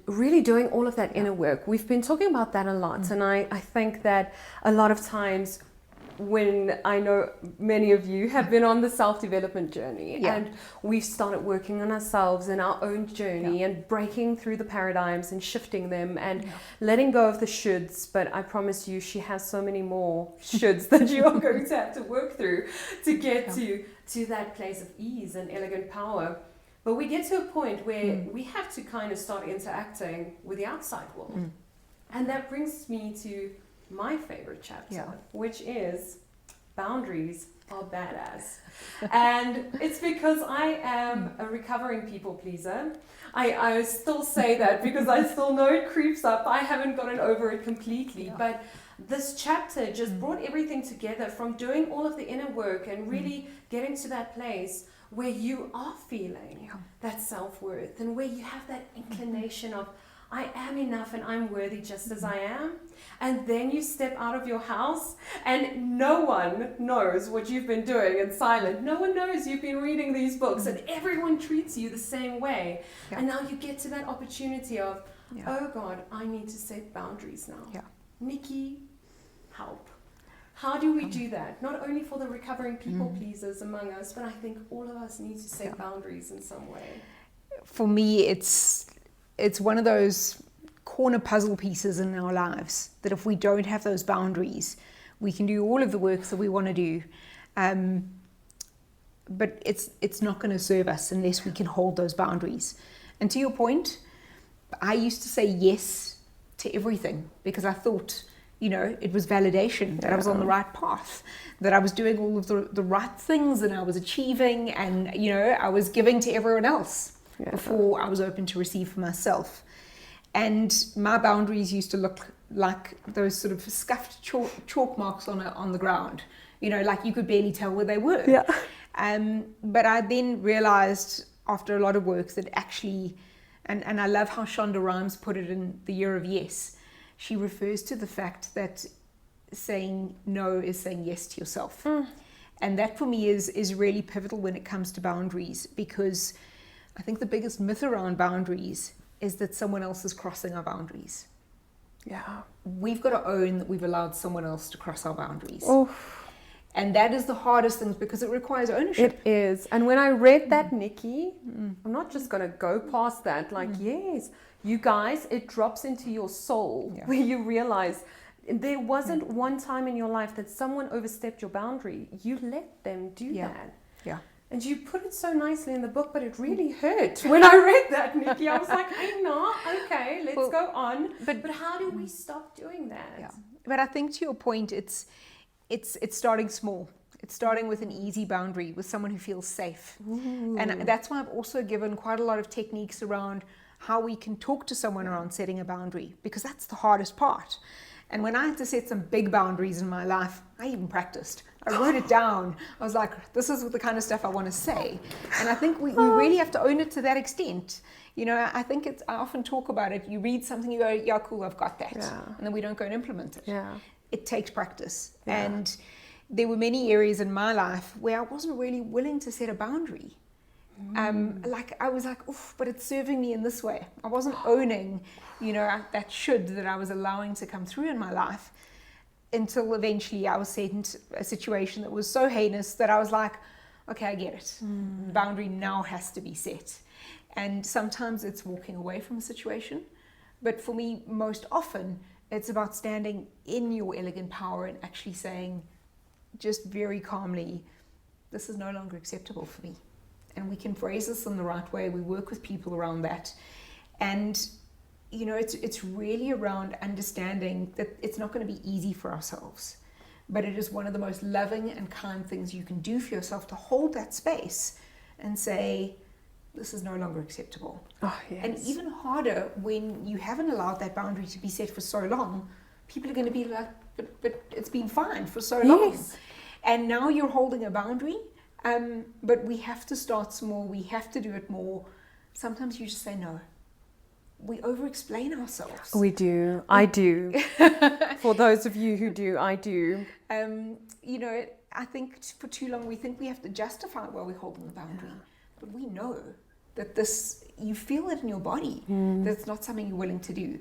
Speaker 1: really doing all of that inner work, we've been talking about that a lot. And I think that a lot of times when I know many of you have been on the self-development journey and we've started working on ourselves and our own journey and breaking through the paradigms and shifting them and letting go of the shoulds, but I promise you she has so many more shoulds that you are going to have to work through to get to that place of ease and elegant power. But we get to a point where we have to kind of start interacting with the outside world. And that brings me to my favorite chapter, which is boundaries are badass. And it's because I am a recovering people pleaser. I still say that because I still know it creeps up. I haven't gotten over it completely, but this chapter just brought everything together, from doing all of the inner work and really getting to that place where you are feeling that self-worth and where you have that inclination of, I am enough and I'm worthy just as I am. And then you step out of your house and no one knows what you've been doing in silence. No one knows you've been reading these books and everyone treats you the same way. And now you get to that opportunity of, oh God, I need to set boundaries now. Nikki, help. How do we do that? Not only for the recovering people pleasers among us, but I think all of us need to set boundaries in some way.
Speaker 2: For me, it's one of those corner puzzle pieces in our lives that if we don't have those boundaries, we can do all of the work that we want to do, but it's not going to serve us unless we can hold those boundaries. And to your point, I used to say yes to everything because I thought, it was validation that I was on the right path, that I was doing all of the right things and I was achieving and, I was giving to everyone else before I was open to receive for myself. And my boundaries used to look like those sort of scuffed chalk marks on the ground. You know, like you could barely tell where they were.
Speaker 1: Yeah.
Speaker 2: But I then realized after a lot of work that actually, and I love how Shonda Rhimes put it in The Year of Yes. She refers to the fact that saying no is saying yes to yourself. And that for me is really pivotal when it comes to boundaries, because I think the biggest myth around boundaries is that someone else is crossing our boundaries.
Speaker 1: Yeah.
Speaker 2: We've got to own that we've allowed someone else to cross our boundaries.
Speaker 1: Oh.
Speaker 2: And that is the hardest thing because it requires ownership.
Speaker 1: It is. And when I read that, Nikki, I'm not just going to go past that. Like, yes, you guys, it drops into your soul where you realize there wasn't one time in your life that someone overstepped your boundary. You let them do that.
Speaker 2: Yeah.
Speaker 1: And you put it so nicely in the book, but it really hurt when I read that, Nikki. I was like, I know, okay, let's go on. But how do we stop doing that?
Speaker 2: Yeah. But I think to your point, it's starting small. It's starting with an easy boundary, with someone who feels safe. Ooh. And that's why I've also given quite a lot of techniques around how we can talk to someone around setting a boundary, because that's the hardest part. And when I had to set some big boundaries in my life, I even practiced. I wrote it down. I was like, this is the kind of stuff I want to say. And I think we really have to own it to that extent. You know, I think I often talk about it. You read something, you go, yeah, cool, I've got that.
Speaker 1: Yeah.
Speaker 2: And then we don't go and implement it.
Speaker 1: Yeah.
Speaker 2: It takes practice.
Speaker 1: Yeah.
Speaker 2: And there were many areas in my life where I wasn't really willing to set a boundary. Like I was like, oof, but it's serving me in this way. I wasn't owning, you know, that should that I was allowing to come through in my life, until eventually I was sent a situation that was so heinous that I was like, okay, I get it. Boundary now has to be set. And sometimes it's walking away from a situation. But for me, most often, it's about standing in your elegant power and actually saying, just very calmly, this is no longer acceptable for me. And we can phrase this in the right way. We work with people around that. And, you know, it's really around understanding that it's not going to be easy for ourselves. But it is one of the most loving and kind things you can do for yourself, to hold that space and say, this is no longer acceptable.
Speaker 1: Oh, yes.
Speaker 2: And even harder when you haven't allowed that boundary to be set for so long, people are going to be like, but it's been fine for so long.
Speaker 1: Yes.
Speaker 2: And now you're holding a boundary, but we have to start small. We have to do it more. Sometimes you just say no. We over-explain ourselves.
Speaker 1: We do. I do. For those of you who do, I do.
Speaker 2: You know, I think for too long we think we have to justify why we're holding the boundary. But we know that you feel it in your body, that it's not something you're willing to do.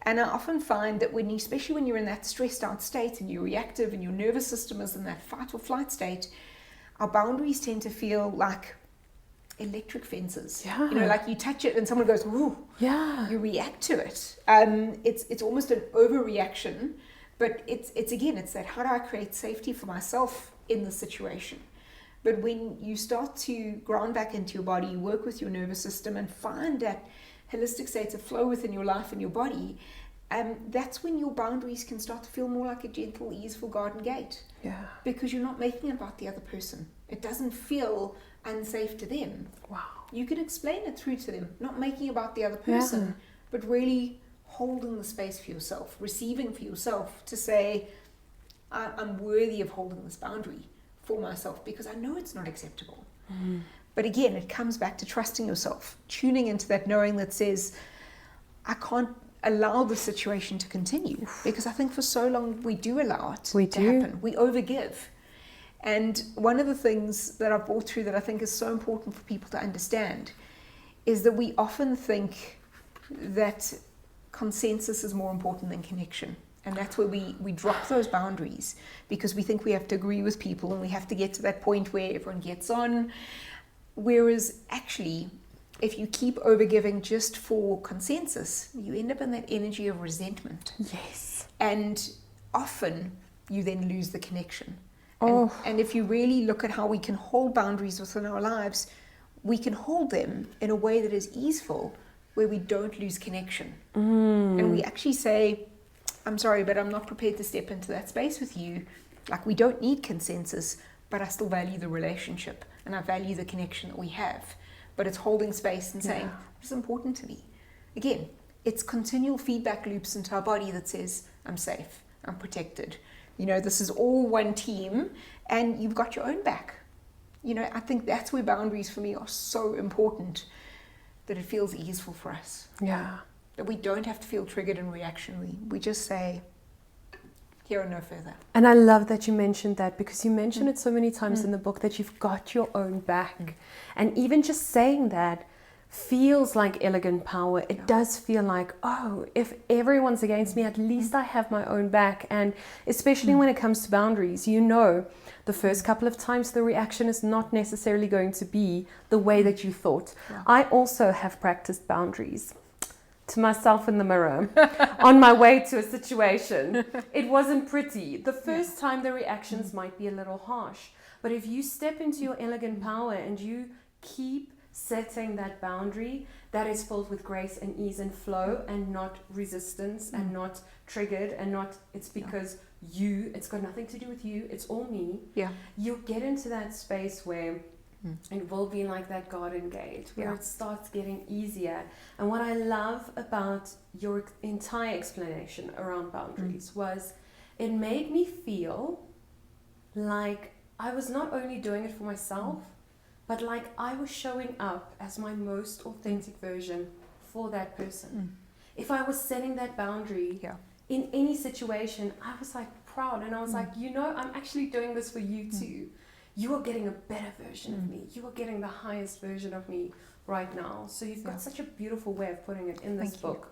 Speaker 2: And I often find that especially when you're in that stressed out state and you're reactive and your nervous system is in that fight or flight state, our boundaries tend to feel like electric fences.
Speaker 1: Yeah.
Speaker 2: You know, like you touch it and someone goes, ooh.
Speaker 1: Yeah.
Speaker 2: You react to it. It's almost an overreaction, but it's that, how do I create safety for myself in this situation? But when you start to ground back into your body, work with your nervous system and find that holistic states of flow within your life and your body, that's when your boundaries can start to feel more like a gentle, easeful garden gate.
Speaker 1: Yeah.
Speaker 2: Because you're not making it about the other person. It doesn't feel unsafe to them.
Speaker 1: Wow.
Speaker 2: You can explain it through to them, not making it about the other person, but really holding the space for yourself, receiving for yourself to say, I'm worthy of holding this boundary for myself because I know it's not acceptable. But again, it comes back to trusting yourself, tuning into that knowing that says, I can't allow the situation to continue, because I think for so long we do allow it to happen. We overgive. And one of the things that I've brought through that I think is so important for people to understand is that we often think that consensus is more important than connection. And that's where we drop those boundaries, because we think we have to agree with people and we have to get to that point where everyone gets on. Whereas actually, if you keep overgiving just for consensus, you end up in that energy of resentment.
Speaker 1: Yes.
Speaker 2: And often you then lose the connection.
Speaker 1: Oh.
Speaker 2: And if you really look at how we can hold boundaries within our lives, we can hold them in a way that is easeful, where we don't lose connection. And we actually say, I'm sorry, but I'm not prepared to step into that space with you. Like, we don't need consensus, but I still value the relationship and I value the connection that we have. But it's holding space and saying, this is important to me. Again, it's continual feedback loops into our body that says, I'm safe, I'm protected. This is all one team, and you've got your own back. I think that's where boundaries for me are so important, that it feels easeful for us.
Speaker 1: Yeah.
Speaker 2: That we don't have to feel triggered and reactionary. We just say, here and no further.
Speaker 1: And I love that you mentioned that, because you mentioned it so many times in the book that you've got your own back. And even just saying that feels like elegant power. It does feel like, oh, if everyone's against me, at least I have my own back. And especially when it comes to boundaries, the first couple of times the reaction is not necessarily going to be the way that you thought.
Speaker 2: Yeah.
Speaker 1: I also have practiced boundaries to myself in the mirror on my way to a situation. It wasn't pretty. The first time the reactions might be a little harsh, but if you step into your elegant power and you keep setting that boundary that is filled with grace and ease and flow, and not resistance and not triggered, and not it's because it's got nothing to do with you, it's all me. You'll get into that space where it will be like that garden gate, where it starts getting easier. And what I love about your entire explanation around boundaries was it made me feel like I was not only doing it for myself, but like I was showing up as my most authentic version for that person. If I was setting that boundary in any situation, I was like proud, and I was like, I'm actually doing this for you too. You are getting a better version of me. You are getting the highest version of me right now. So you've got such a beautiful way of putting it in this book.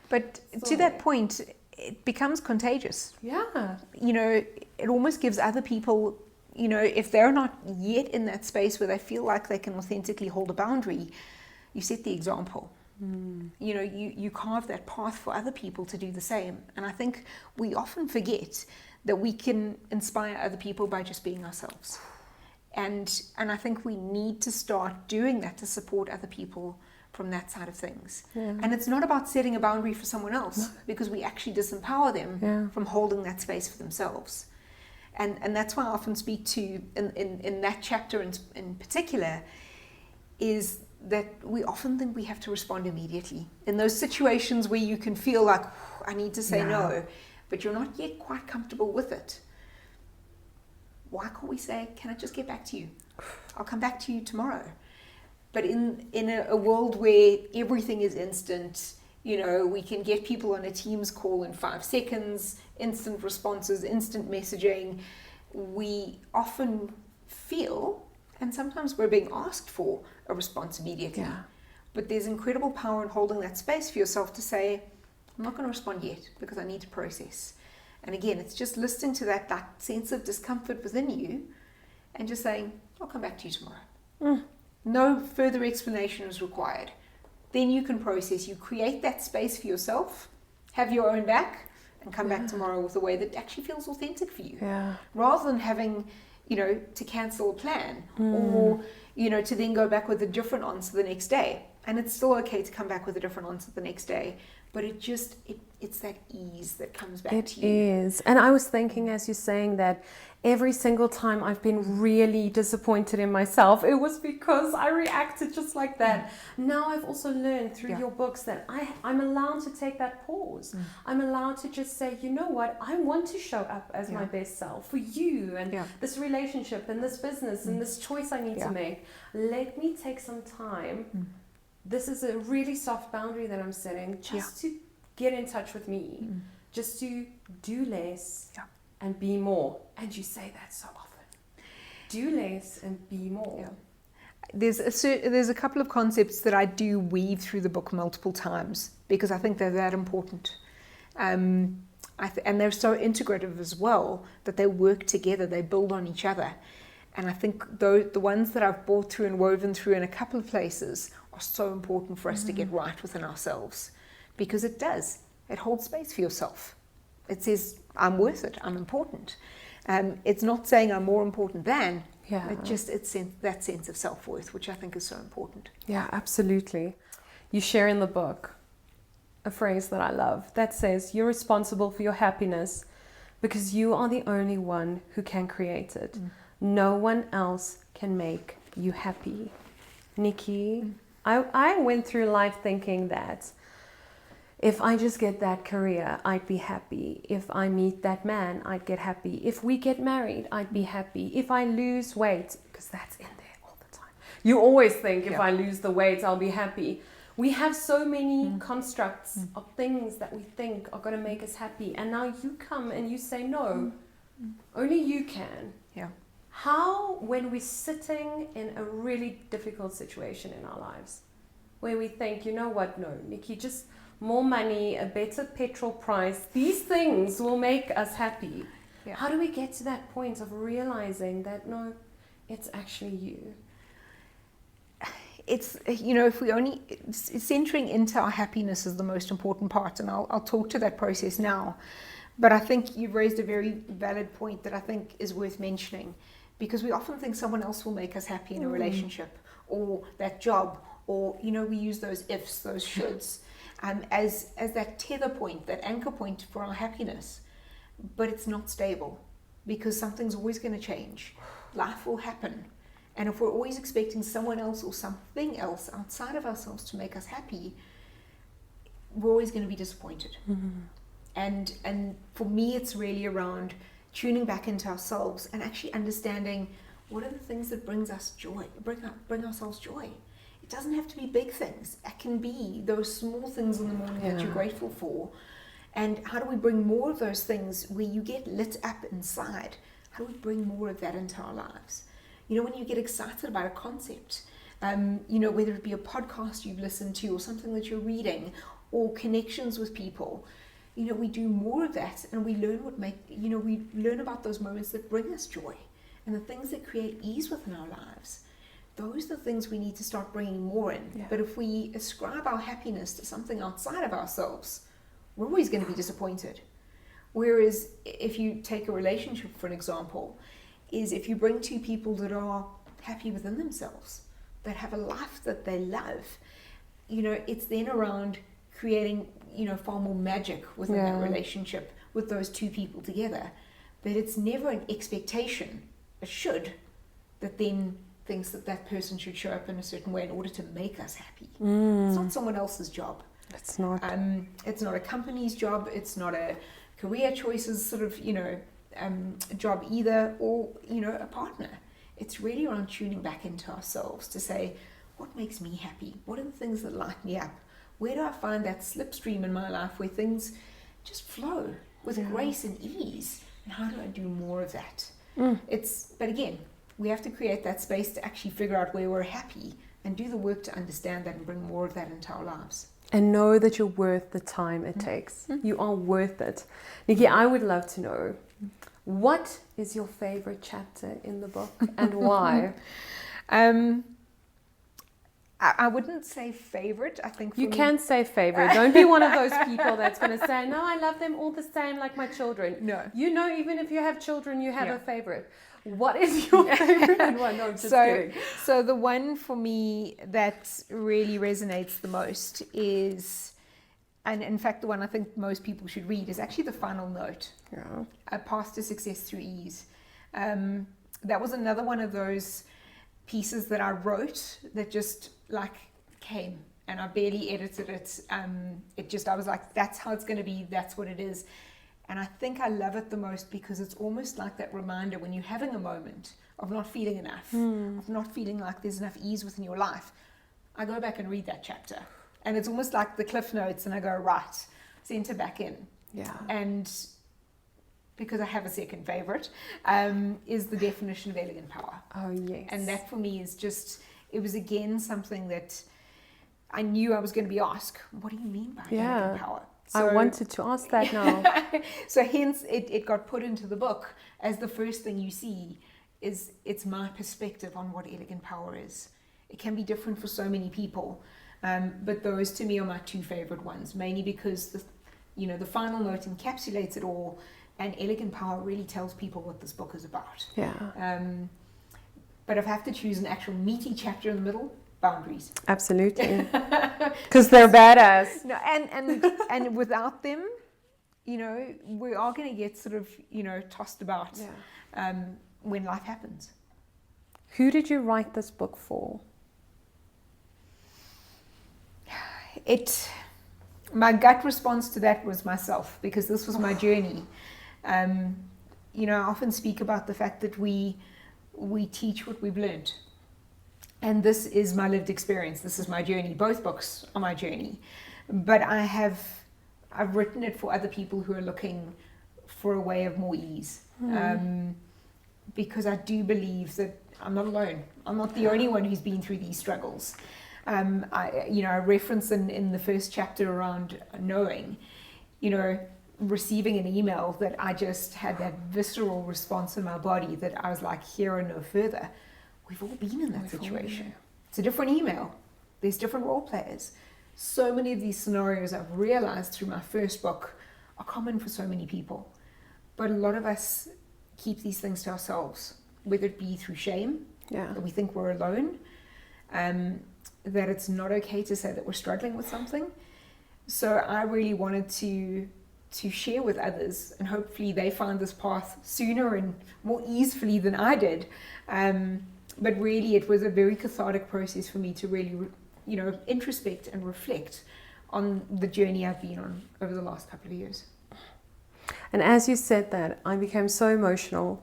Speaker 2: But to that point, it becomes contagious.
Speaker 1: Yeah.
Speaker 2: It almost gives other people, if they're not yet in that space where they feel like they can authentically hold a boundary, you set the example. You carve that path for other people to do the same. And I think we often forget that we can inspire other people by just being ourselves. And I think we need to start doing that to support other people from that side of things. And it's not about setting a boundary for someone else, because we actually disempower them from holding that space for themselves. And that's why I often speak to, in that chapter in particular, is that we often think we have to respond immediately. In those situations where you can feel like, I need to say no, but you're not yet quite comfortable with it. Why can't we say, can I just get back to you? I'll come back to you tomorrow. But in a world where everything is instant, we can get people on a Teams call in 5 seconds, instant responses, instant messaging. We often feel, and sometimes we're being asked for, a response immediately. But there's incredible power in holding that space for yourself to say, I'm not going to respond yet because I need to process. And again, it's just listening to that sense of discomfort within you and just saying, I'll come back to you tomorrow. No further explanation is required. Then you can process. You create that space for yourself, have your own back, and come back tomorrow with a way that actually feels authentic for you. Rather than having, to cancel a plan or, to then go back with a different answer the next day. And it's still okay to come back with a different answer the next day. But it's that ease that comes back to you.
Speaker 1: It is. And I was thinking, as you're saying that, every single time I've been really disappointed in myself, it was because I reacted just like that. Now I've also learned through your books that I'm allowed to take that pause. I'm allowed to just say, you know what, I want to show up as my best self for you and this relationship and this business and this choice I need to make. Let me take some time. This is a really soft boundary that I'm setting just to get in touch with me, just to do less and be more. And you say that so often. Do less and be more.
Speaker 2: There's a couple of concepts that I do weave through the book multiple times because I think they're that important. And they're so integrative as well that they work together, they build on each other. And I think the ones that I've brought through and woven through in a couple of places are so important for us to get right within ourselves, because it holds space for yourself. It says, I'm worth it, I'm important. It's not saying I'm more important than, it's that sense of self-worth, which I think is so important.
Speaker 1: Yeah, absolutely. You share in the book a phrase that I love that says, you're responsible for your happiness because you are the only one who can create it. No one else can make you happy. Nikki, I went through life thinking that if I just get that career, I'd be happy. If I meet that man, I'd get happy. If we get married, I'd be happy. If I lose weight, because that's in there all the time. You always think if I lose the weight, I'll be happy. We have so many constructs of things that we think are going to make us happy. And now you come and you say, no, only you can.
Speaker 2: Yeah.
Speaker 1: How, when we're sitting in a really difficult situation in our lives, where we think, you know what, no, Nikki, just more money, a better petrol price, these things will make us happy.
Speaker 2: Yeah.
Speaker 1: How do we get to that point of realizing that, no, it's actually you?
Speaker 2: It's, if we only, centering into our happiness is the most important part, and I'll talk to that process now. But I think you've raised a very valid point that I think is worth mentioning, because we often think someone else will make us happy in a relationship, or that job, or, we use those ifs, those shoulds, as that tether point, that anchor point for our happiness. But it's not stable, because something's always going to change. Life will happen. And if we're always expecting someone else or something else outside of ourselves to make us happy, we're always going to be disappointed. And for me, it's really around tuning back into ourselves and actually understanding what are the things that brings us joy, bring ourselves joy. It doesn't have to be big things. It can be those small things in the morning that you're grateful for. And how do we bring more of those things where you get lit up inside? How do we bring more of that into our lives? When you get excited about a concept, whether it be a podcast you've listened to or something that you're reading or connections with people, we do more of that, and we learn we learn about those moments that bring us joy and the things that create ease within our lives. Those are the things we need to start bringing more in. Yeah. But if we ascribe our happiness to something outside of ourselves, we're always going to be disappointed. Whereas if you take a relationship, for an example, is if you bring two people that are happy within themselves, that have a life that they love, it's then around creating, far more magic within that relationship with those two people together. But it's never an expectation, a should, that then thinks that person should show up in a certain way in order to make us happy. It's not someone else's job.
Speaker 1: It's not.
Speaker 2: It's not a company's job. It's not a career choices sort of, job either, or, a partner. It's really around tuning back into ourselves to say, what makes me happy? What are the things that light me up? Where do I find that slipstream in my life where things just flow with grace and ease? And how do I do more of that? But again, we have to create that space to actually figure out where we're happy and do the work to understand that and bring more of that into our lives.
Speaker 1: And know that you're worth the time it takes. You are worth it. Nikki, I would love to know, what is your favorite chapter in the book and why?
Speaker 2: I wouldn't say favorite. I think
Speaker 1: you can say favorite. Don't be one of those people that's going to say, no, I love them all the same like my children.
Speaker 2: No.
Speaker 1: Even if you have children, you have a favorite. What is your favorite and why? No, just kidding.
Speaker 2: So the one for me that really resonates the most is, and in fact the one I think most people should read, is actually the final note.
Speaker 1: Yeah.
Speaker 2: A Path to Success Through Ease. That was another one of those pieces that I wrote that just came, and I barely edited it. I was like, that's how it's going to be, that's what it is. And I think I love it the most because it's almost like that reminder when you're having a moment of not feeling enough, of not feeling like there's enough ease within your life. I go back and read that chapter, and it's almost like the cliff notes, and I go, right, center back in.
Speaker 1: Yeah.
Speaker 2: And because I have a second favorite, is the definition of elegant power.
Speaker 1: Oh, yes.
Speaker 2: And that for me is just, it was again something that I knew I was going to be asked, what do you mean by elegant power?
Speaker 1: So, I wanted to ask that now.
Speaker 2: So hence it got put into the book as the first thing you see is it's my perspective on what elegant power is. It can be different for so many people, but those to me are my two favorite ones, mainly because the final note encapsulates it all, and elegant power really tells people what this book is about.
Speaker 1: Yeah.
Speaker 2: But if I have to choose an actual meaty chapter in the middle, boundaries.
Speaker 1: Absolutely. Because they're badass.
Speaker 2: No, and without them, we are going to get sort of, tossed about when life happens.
Speaker 1: Who did you write this book for?
Speaker 2: my gut response to that was myself, because this was my journey. You know, I often speak about the fact that we teach what we've learned. And this is my lived experience. This is my journey. Both books are my journey. But I've written it for other people who are looking for a way of more ease. Because I do believe that I'm not alone. I'm not the only one who's been through these struggles. I reference in the first chapter around knowing, receiving an email that I just had that visceral response in my body that I was like, here and no further. We've all been in that situation. It's a different email. There's different role players. So many of these scenarios I've realized through my first book are common for so many people. But a lot of us keep these things to ourselves, whether it be through shame, that we think we're alone, that it's not okay to say that we're struggling with something. So I really wanted to share with others, and hopefully they found this path sooner and more easily than I did. But really it was a very cathartic process for me to really, introspect and reflect on the journey I've been on over the last couple of years.
Speaker 1: And as you said that, I became so emotional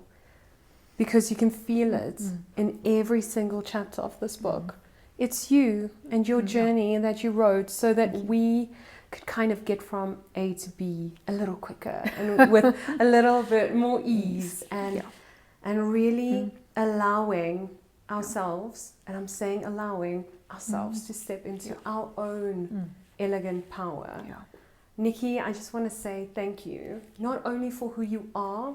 Speaker 1: because you can feel it in every single chapter of this book. It's you and your journey that you wrote so that we could kind of get from A to B a little quicker and with a little bit more ease and really allowing ourselves, and I'm saying allowing ourselves to step into our own elegant power. Nikki, I just want to say thank you, not only for who you are,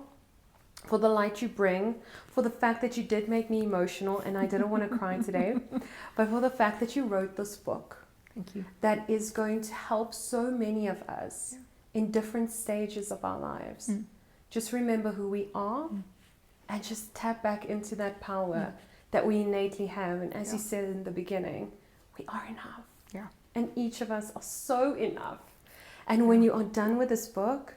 Speaker 1: for the light you bring, for the fact that you did make me emotional and I didn't want to cry today, but for the fact that you wrote this book.
Speaker 2: Thank you.
Speaker 1: That is going to help so many of us in different stages of our lives. Just remember who we are and just tap back into that power that we innately have. And as you said in the beginning, we are enough. And each of us are so enough. And when you are done with this book,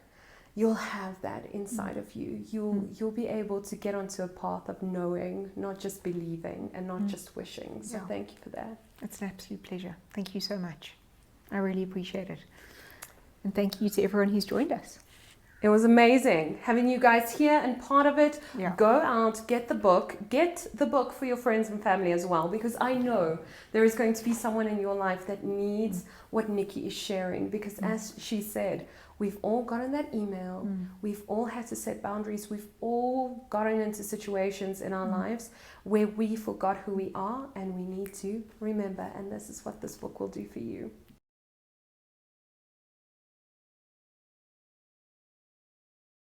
Speaker 1: you'll have that inside of you. You'll be able to get onto a path of knowing, not just believing and not just wishing. So thank you for that.
Speaker 2: It's an absolute pleasure. Thank you so much. I really appreciate it. And thank you to everyone who's joined us.
Speaker 1: It was amazing having you guys here and part of it. Go out, get the book for your friends and family as well, because I know there is going to be someone in your life that needs what Nikki is sharing, because as she said, we've all gotten that email, we've all had to set boundaries, we've all gotten into situations in our lives where we forgot who we are, and we need to remember, and this is what this book will do for you.